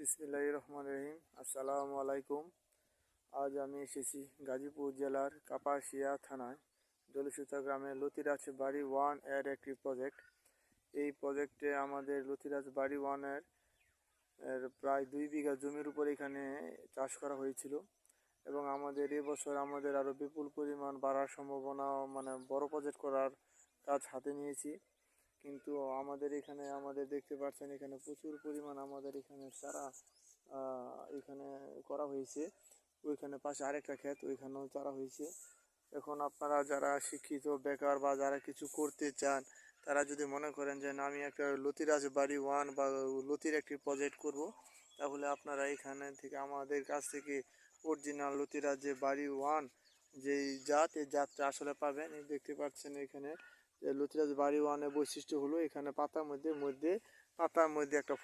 বিসমিল্লাহির রহমানির রহিম। আসসালামু আলাইকুম। আজ আমি এসেছি গাজীপুর জেলার কাপাসিয়া থানায় জলসুতা গ্রামে লতিরাজ বাড়ি 1 এর একটি প্রজেক্ট। এই প্রজেক্টে আমাদের লতিরাজ বাড়ি 1 এর প্রায় 2 বিঘা জমির উপর এখানে চাষ করা হয়েছিল এবং আমাদের এবছর আমাদের আরও বিপুল পরিমাণ বাড়ার সম্ভাবনা, মানে বড় প্রজেক্ট করার কাজ হাতে নিয়েছি। কিন্তু আমাদের এখানে দেখতে পাচ্ছেন এখানে প্রচুর পরিমাণ আমাদের এখানে চারা এখানে করা হয়েছে। ওইখানে পাশে আরেকটা ক্ষেত, ওইখানেও চারা হয়েছে। এখন আপনারা যারা শিক্ষিত বেকার বা যারা কিছু করতে চান, তারা যদি মনে করেন যে না আমি একটা লতিরাজ বাড়ি 1 বা লতির একটি প্রজেক্ট করব, তাহলে আপনারা এখানে থেকে আমাদের কাছ থেকে অরিজিনাল লতিরাজ বাড়ি 1 যেই জাত, এই জাতটা আসলে পাবেন। এই দেখতে পাচ্ছেন এখানে লতিরাজ বাড়ি 1 এর বৈশিষ্ট্য হলো এখানে পাতার মধ্যে একটা